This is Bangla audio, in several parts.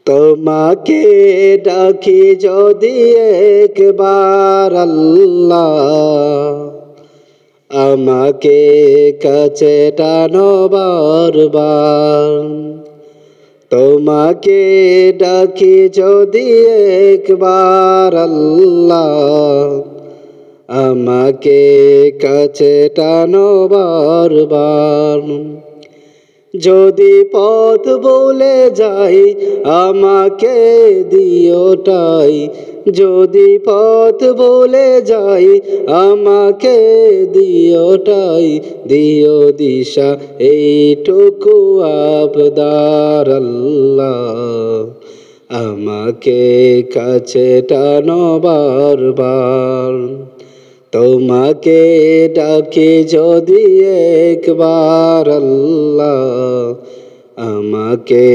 তোমাকে ডাকি যদি একবার আল্লাহ, আমাকে কাছে টানো বারবার। তোমাকে ডাকি যদি একবার আল্লাহ, আমাকে কাছে টানো বারবার। যদি পথ ভুলে যাই আমাকে দিওটাই, যদি পথ ভুলে যাই আমাকে দিওটাই, দিও দিশা এইটুকু আবদার আল্লাহ, আমাকে কাছে টানো বারবার। তোমাকে ডাকি যদি একবার আল্লাহ, আমাকে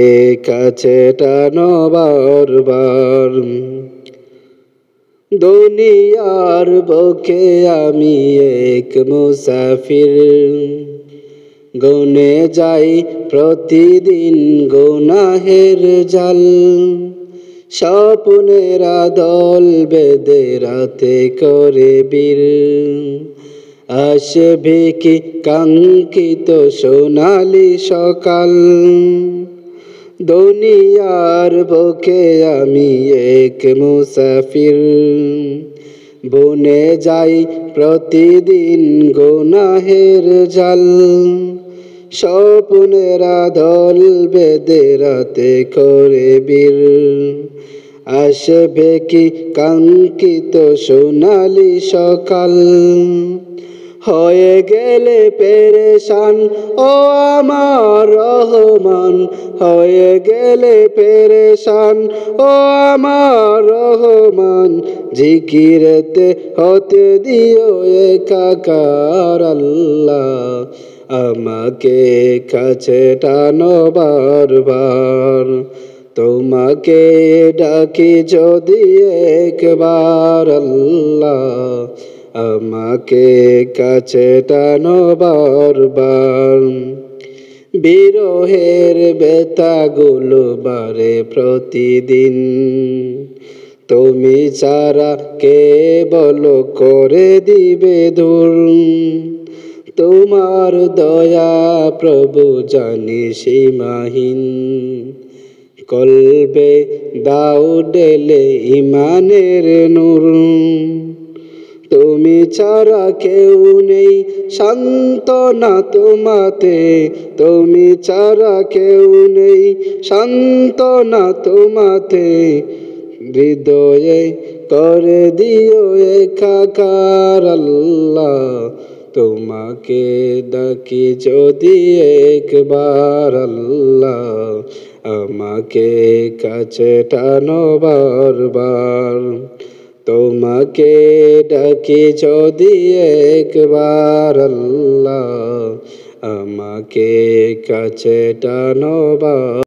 কাছে টানো বারবার। দুনিয়ার বুকে আমি এক মুসাফির, গুনে যাই প্রতিদিন গুনাহের জাল। স্বপ্নেরা দল বেঁধে রাতে করে বীর, আসবে কি কাঙ্ক্ষিত সোনালি সকাল। দুনিয়ার বুকে আমি এক মুসাফির, বনে যাই প্রতিদিন গুনাহের জাল। স্বপ্নেরা দল বেঁধে রাতে করে বীর, আসবে কি কাঙ্ক্ষিত সোনালি সকাল। হয়ে গেলে পেরেশান ও আমার রহমান, হয়ে গেলে পেরেশান ও আমার রহমান। জিকিরেতে হতে দিও একাকার আল্লাহ, আমাকে কাছে টানো বারবার। তোমাকে ডাকি যদি একবার আল্লাহ, আমাকে কাছে টানো বারবার। বিরহের ব্যথাগুলো বাড়ে প্রতিদিন, তুমি ছাড়া কে বলো করে দিবে দূর। তোমার দয়া প্রভু জানি সীমাহীন, কলবে দাও ঢেলে ইমানের নূর। তুমি ছাড়া কেউ নেই সান্ত্বনা তোমাতে, তুমি ছাড়া কেউ নেই সান্ত্বনা তোমাতে। হৃদয়ে করে দিও একাকার আল্লাহ, তোমাকে ডাকি যদি একবার আল্লাহ, আমাকে কাছে টানো বারবার। তোমাকে ডাকি যদি একবার আল্লাহ, আমাকে কাছে টানো বারবার।